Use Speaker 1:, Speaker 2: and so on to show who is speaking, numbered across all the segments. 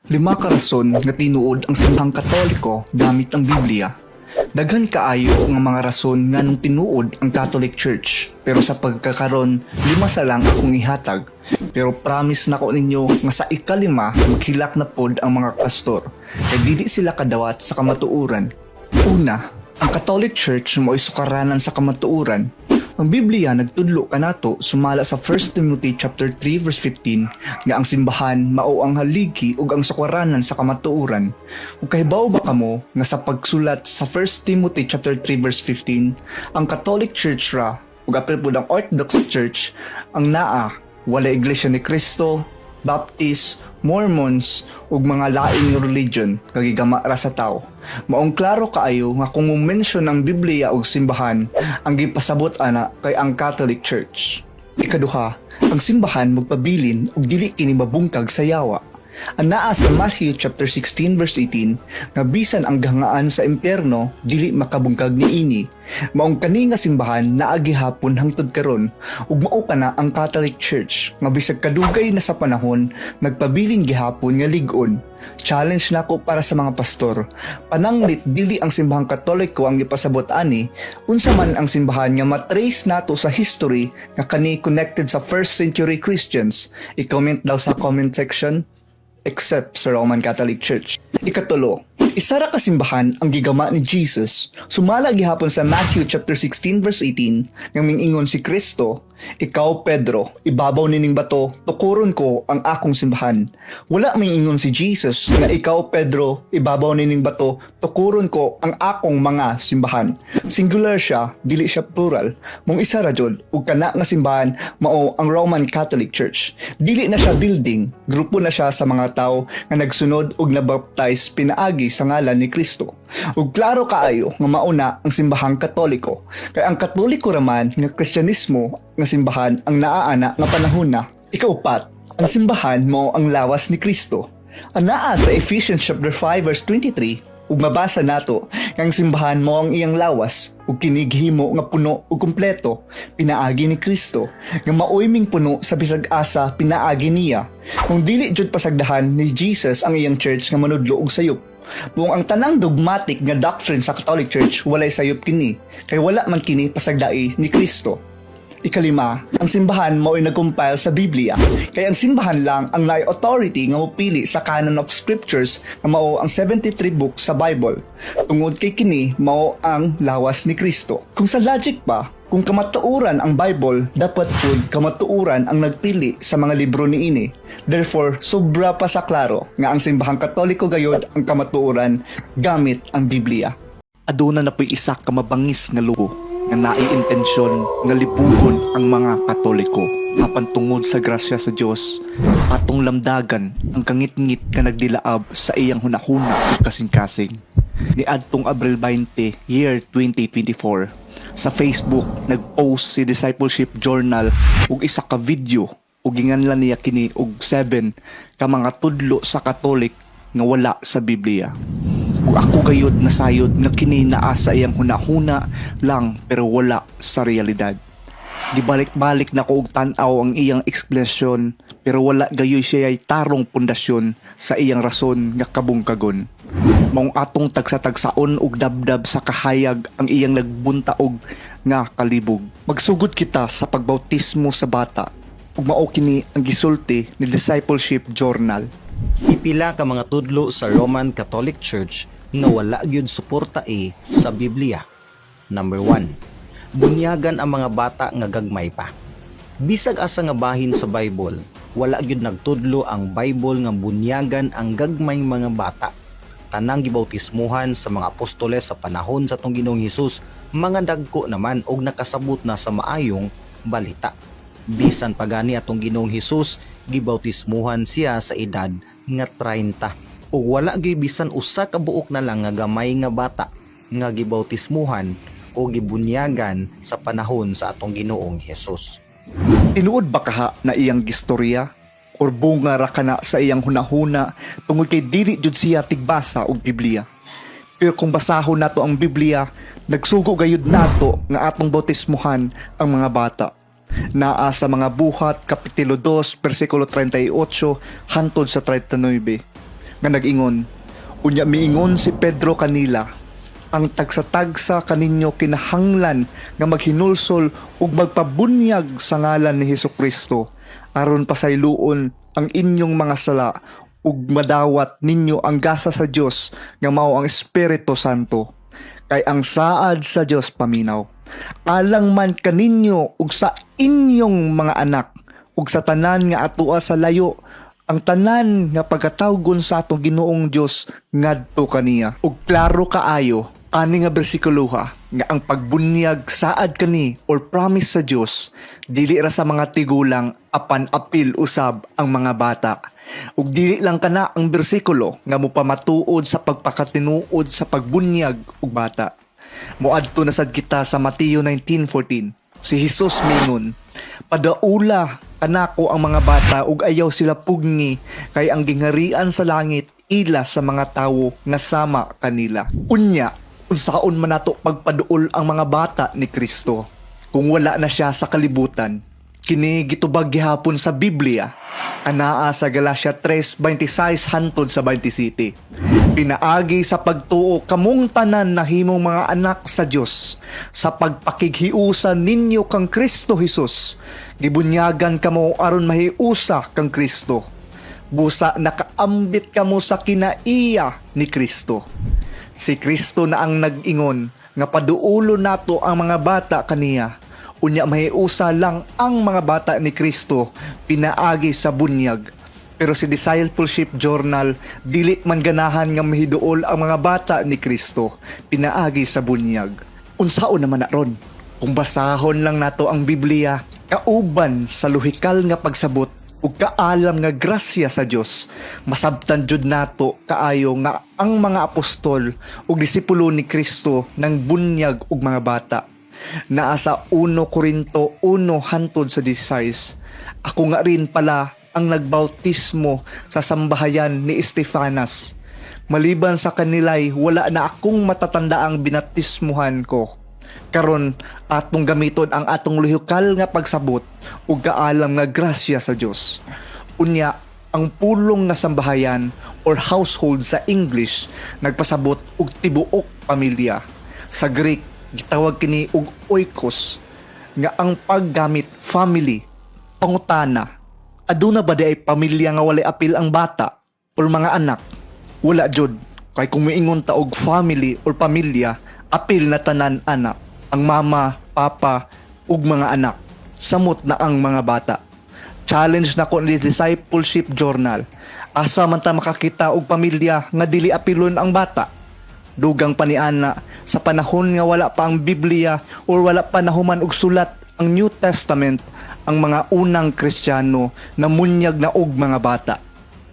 Speaker 1: 5 ka rason nga tinuod ang simbahang Katoliko gamit ang Biblia. Daghan kaayo nga mga rason nga nung tinuod ang Catholic Church, pero sa pagkakaron 5 sa lang akong ihatag. Pero promise na ko ninyo nga sa ika-5 maghilak na pod ang mga pastor kay dili sila kadawat sa kamatuoran. Una, ang Catholic Church mao sukaranan sa kamatuoran. Ang Biblia nagtudlo kanato sumala sa 1 Timothy chapter 3 verse 15 nga ang simbahan mao ang haligi ug ang sukaranan sa kamatuoran. Ug kahibaw ba kamo nga sa pagsulat sa 1 Timothy chapter 3 verse 15 ang Catholic Church ra ug apil pud ang Orthodox Church ang naa wala iglesia ni Cristo, Baptist, Mormons ug mga laing religion kagigama ra sa tao. Maong klaro kaayo nga kung mo-mention ang Biblia ug simbahan, ang gipasabot ana kay ang Catholic Church. Ikaduha, ang simbahan magpabilin ug dili kini mabungkag sa yawa. Anaa sa Matthew chapter 16 verse 18 nga bisan ang gangaan sa impyerno dili makabungkag niini. Maong kani nga simbahan naa gihapon hangtod karon ug mao kana ang Catholic Church nga bisag kadugay na sa panahon nagpabilin gihapon nga lig-on. Challenge nako para sa mga pastor. Pananglit dili ang simbahang Katoliko ang gipasabot ani, unsa man ang simbahan nga matrace nato sa history nga kani connected sa 1st century Christians. I-comment daw sa comment section. Except sa Roman Catholic Church. Ikatulo, isa ra ka simbahan ang gigama ni Jesus. Sumala gihapon sa Matthew chapter 16 verse 18 nga mingingon si Kristo, "Ikaw Pedro, ibabaw nining bato, tukuron ko ang akong simbahan." Wala mingingon si Jesus nga ikaw Pedro, ibabaw nining bato, tukuron ko ang akong mga simbahan. Singular siya, dili siya plural. Mong isa ra jud ug kana nga simbahan mao ang Roman Catholic Church. Dili na siya building, grupo na siya sa mga tao nga nagsunod ug nabaptize pinaagi sa ngalan ni Kristo. Ug klaro kaayo nga mauna ang simbahang Katoliko. Kay ang Katoliko raman nga Kristyanismo nga simbahan ang naaana nga panahon na. Ikaupat, ang simbahan mao ang lawas ni Kristo. Anaa sa Ephesians chapter 5 verse 23 ug mabasa nato nga ang simbahan mao ang iyang lawas ug kini gihimo nga puno ug kumpleto pinaagi ni Kristo nga maoy ming puno sa bisag asa pinaagi niya. Kung dili jud pasagdahan ni Jesus ang iyang church nga manudlo og sayop. Buong ang tanang dogmatic nga doctrine sa Catholic Church walay sayop kini kay wala man kini pasagdai ni Kristo. Ikalima, ang simbahan mao'y nag-compile sa Biblia. Kaya ang simbahan lang ang naay authority nga mopili sa canon of scriptures nga mao ang 73 books sa Bible. Tungod kay kini mao ang lawas ni Kristo. Kung sa logic pa, kung kamatuoran ang Bible, dapat pud kamatuoran ang nagpili sa mga libro niini. Therefore, sobra pa sa klaro nga ang simbahang Katoliko gayod ang kamatuoran gamit ang Biblia. Aduna na po'y isa ka mabangis nga lubo nga naiintensyon nga libugon ang mga Katoliko apan tungod sa grasya sa Dios atong lamdagan ang kangit-ngit nga nagdilaab sa iyang hunahuna ug kasing-kasing. Niadtong Abril 20, year 2024, sa Facebook nagpost si Discipleship Journal og isa ka video ug ginganlan niya kini og 7 ka mga tudlo sa Katolik nga wala sa Biblia. Ug ako gayud nasayod nga kini naa sa iyang hunahuna lang pero wala sa realidad. Gibalik-balik na ko og tan-aw ang iyang explanation pero wala gayoy siya ay tarong pundasyon sa iyang rason nga kabungkagon. Maong atong tagsa-tagsaon og dabdab sa kahayag ang iyang nagbuntaog nga kalibog. Magsugod kita sa pagbautismo sa bata ug mao kini ang gisulti ni Discipleship Journal.
Speaker 2: Ipila ka mga tudlo sa Roman Catholic Church nga wala gyud suporta sa Biblia. Number 1. Bunyagan ang mga bata nga gagmay pa. Bisag asa nga bahin sa Bible, wala gyud nagtudlo ang Bible nga bunyagan ang gagmay mga bata. Tanang gibautismuhan sa mga apostoles sa panahon sa atong Ginoong Hesus, mga dagko naman og nakasabot na sa maayong balita. Bisan pagani atong Ginoong Hesus, gibautismuhan siya sa edad nga 30. O wala gyud bisan usa ka buok na lang nga gamay nga bata nga gibautismuhan o gibunyagan sa panahon sa atong Ginoong Hesus.
Speaker 1: Tinuod ba kaha na iyang gistorya or bunga ra kana sa iyang hunahuna tungod kay dili jud siya tigbasa og Biblia? Pero kung basahon nato ang Biblia, nagsugo gayud nato nga atong bautismuhan ang mga bata. Naa sa mga buhat kapitulo 2 bersikulo 38 hangtod sa 39. nga nag-ingon, unya miingon si Pedro kanila, ang tagsa-tagsa kaninyo kinahanglan nga maghinulsol ug magpabunyag sa ngalan ni Hesukristo aron pasayloon ang inyong mga sala ug madawat ninyo ang gasa sa Dios nga mao ang Espiritu Santo. Kay ang saad sa Dios paminaw, alang man kaninyo ug sa inyong mga anak ug sa tanan nga atua sa layo, ang tanan nga pagkatawgon sa atong Ginoong Dios ngadto kaniya. Ug klaro kaayo ani nga bersikulo nga ang pagbunyag saad kani or promise sa Dios dili ra sa mga tigulang apan apil usab ang mga bata. Ug dili lang kana ang bersikulo nga mopamatuod sa pagpakatinuod sa pagbunyag ug bata. Moadto na sad kita sa Mateo 19:14. Si Jesus mingon, padaula kanako ang mga bata ug ayaw sila pugni kay ang gingharian sa langit ila sa mga tawo nga sama kanila. Unya, unsaon man nato pagpaduol ang mga bata ni Kristo kung wala na siya sa kalibutan? Kini gitubag gihapon sa Biblia, anaa sa Galacia 3:26 hantod sa 27. Pinaagi sa pagtuo kamong tanan na himong mga anak sa Dios sa pagpakighiusa ninyo kang Kristo Jesus. Gibunyagan kamo aron mahiusa kang Kristo. Busa nakaambit kamo sa kinaiya ni Kristo. Si Kristo na ang nag-ingon nga paduulo nato ang mga bata kaniya. Unya mahiusa lang ang mga bata ni Kristo pinaagi sa bunyag. Pero si Discipleship Journal dili man ganahan nga mahiduol ang mga bata ni Kristo pinaagi sa bunyag. Unsaon naman na ron? Kung basahon lang nato ang Biblia, kauban sa luhikal nga pagsabot ug kaalam nga grasya sa Dios, masabtan jud nato kaayo nga ang mga apostol ug disipulo ni Kristo nang bunyag ug mga bata. Naa sa 1 Corinto 1 hantod sa 16. Ako nga rin pala ang nagbautismo sa sambahayan ni Estefanas. Maliban sa kanilay, wala na akong matatandaang binatismuhan ko. Karon atong gamiton ang atong lihukal nga pagsabot ug kaalam nga grasya sa Dios. Unya, ang pulong nga sambahayan or household sa English nagpasabot og tibuok pamilya. Sa Greek gitawag kini og oikos nga ang paggamit family. Pangutana, aduna ba di ay pamilya nga walay apil ang bata or mga anak? Wala jud, kay kung miingon ta og family or pamilya, apil na tanan anak, ang mama, papa ug mga anak. Samot na ang mga bata. Challenge na ko ni Discipleship Journal. Asa man ta makakita og pamilya nga dili apilon ang bata? Dugang paniana sa panahon nga wala pa ang Biblia or wala pa nahuman og sulat ang New Testament, ang mga unang Kristiyano na munyag na og mga bata.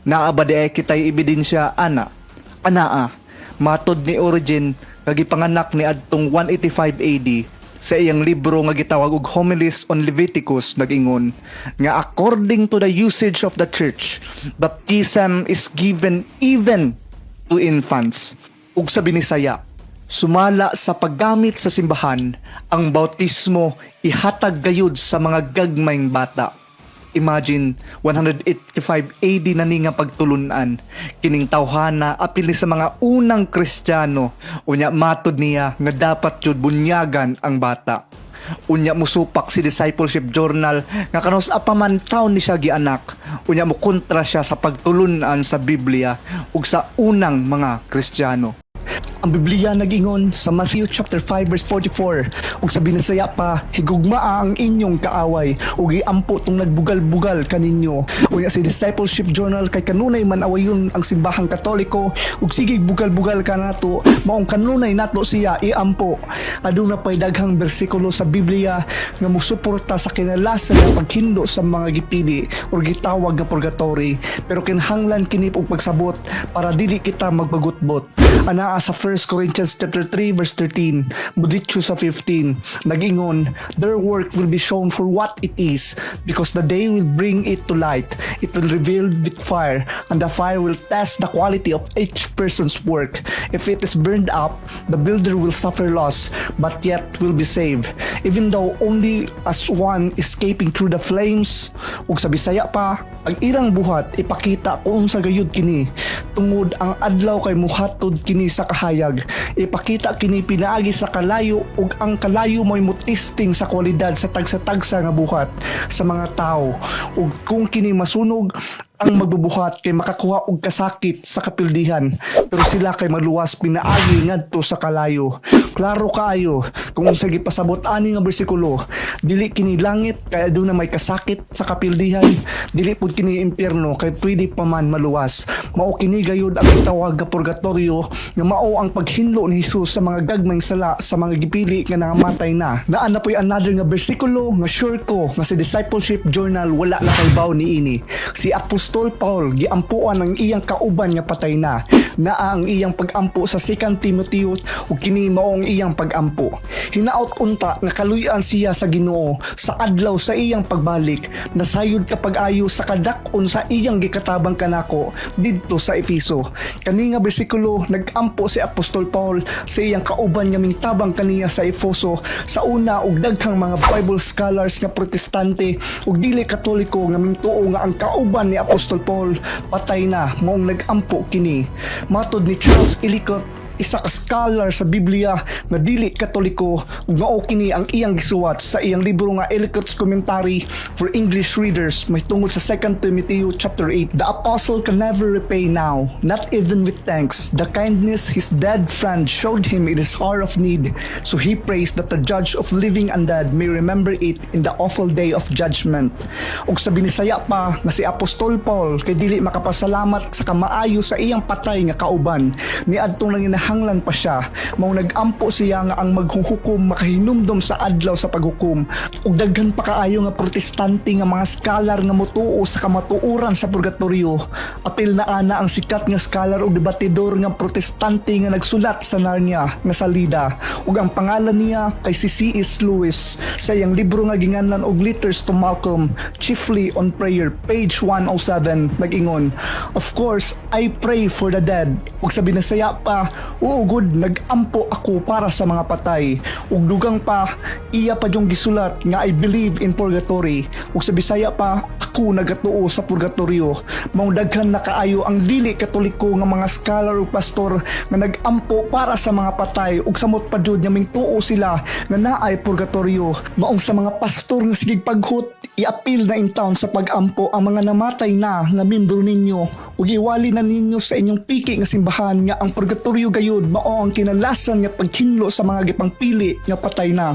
Speaker 1: Naabadi kitay ebidensya anaa matod ni Origen nga gipanganak ni adtong 185 AD sa iyang libro nga gitawag og Homilies on Leviticus nag-ingon nga according to the usage of the church, baptism is given even to infants. Ug sa Binisaya, sumala sa paggamit sa simbahan, ang bautismo ihatag gayud sa mga gagmayng bata. Imagine, 185 AD na ni nga pagtulunan, kining tawhana apil ni sa mga unang Kristiyano, unya matod niya nga dapat jud bunyagan ang bata. Unya musupak si Discipleship Journal nga kanos apaman taon ni siya gianak, unya mo kontra siya sa pagtulunan sa Biblia ug sa unang mga Kristiyano. Ang Biblia nag-ingon sa Matthew chapter 5 verse 44, ug sa Binisaya pa, higugmaa ang inyong kaaway ug iampo tong nagbugal-bugal kaninyo. Unya si Discipleship Journal kay kanunay man awayon ang simbahang Katoliko ug sige bugal-bugal ka nato, maong kanunay nato siya iampo. Aduna pay daghang bersikulo sa Biblia nga mosuporta sa kinalasan ng paghindo sa mga gipidi or gitawag nga purgatory, pero kinahanglan kini og pagsabot para dili kita magbagutbot. Anaa sa 1 Corinthians chapter 3 verse 13, Budityo sa 15, nag-ingon, their work will be shown for what it is, because the day will bring it to light. It will reveal with fire, and the fire will test the quality of each person's work. If it is burned up, the builder will suffer loss, but yet will be saved, even though only as one escaping through the flames. Ug sa Bisaya pa, Ang ilang buhat ipakita kung sa gayud kini tungod ang adlaw kay muhatod kini sa kahayag. Ipakita kini pinaagi sa kalayo ug ang kalayo mo'y mutisting sa kwalidad sa tagsa-tagsa nga buhat sa mga tao. Ug kung kini masunog ang magbubuhat kay makakuha og kasakit sa kapildihan, pero sila kay maluwas pinaagi ngadto sa kalayo. Klaro kaayo kung sa gipasabot ani nga bersikulo, dili kini langit kay aduna may kasakit sa kapildihan, dili pud kini impyerno kay pwede pa man maluwas. Mao kini gayud ang gitawag nga purgatorio nga mao ang paghinlo ni Hesus sa mga gagmayng sala sa mga gipili nga nangamatay na. Naa na po'y another nga bersikulo nga sure ko nga sa discipleship journal wala na kaybaw ni ini. Si Apostol Paul giampuan ang iyang kauban nga patay na. Naa ang iyang pagampo sa 2 Timothy ug kini mao ang iyang pagampo. Hinaot unta nga kaluy-an siya sa Ginoo sa adlaw sa iyang pagbalik. Nasayod kapag ayo sa kadak-on sa iyang gikatabang kanako didto sa Efeso. Kani nga bersikulo nagampo si Apostol Paul sa iyang kauban nga mingtabang kaniya sa Efeso sa una ug daghang mga Bible scholars nga protestante ug dili katoliko nga mingtuo nga ang kauban ni Apostol Paul patay na maong nagampo kini. Matod ni Charles Ellicott, isa ka scholar sa Biblia nga dili katoliko ug mao kini ang iyang gisuwat sa iyang libro nga Ellicott's Commentary for English Readers may tungod sa 2 Timothy chapter 8. The apostle can never repay now, not even with thanks, the kindness his dead friend showed him in his hour of need. So he prays that the judge of living and dead may remember it in the awful day of judgment. Ug sa binisaya pa nga si Apostol Paul kay dili makapasalamat sa kamaayo sa iyang patay nga kauban niadtong lang hanglan pa siya, mao nagampo siya nga ang maghuhukom makahinumdom sa adlaw sa paghukom. Ug daghan pa kaayo nga protestante nga mga scholar nga motuo sa kamatuoran sa purgatorio. Apil na ana ang sikat nga scholar ug debatidor nga protestante nga nagsulat sa Narnia nga salida ug ang pangalan niya kay si C.S. Lewis sa iyang libro nga ginganlan og Letters to Malcolm, chiefly on prayer, page 107, nag-ingon, "Of course, I pray for the dead." Ug sa binasaya pa, "Oo good, nagampo ako para sa mga patay." Ug dugang pa, iya pa yung gisulat nga I believe in purgatory. Ug sa Bisaya pa, ako nagatuo sa purgatorio. Mao daghan na kaayo ang dili katoliko nga mga scholar ug pastor nga nagampo para sa mga patay ug samot pa jud nga mingtuo sila nga naay purgatorio. Maong sa mga pastor nga sigig paghut, iapil na in town sa pagampo ang mga namatay na nga membro ninyo ug iwali na ninyo sa inyong piki nga simbahan nga ang purgatorio gayud mao ang kinalasan nga paghinlo sa mga gipangpili nga patay na.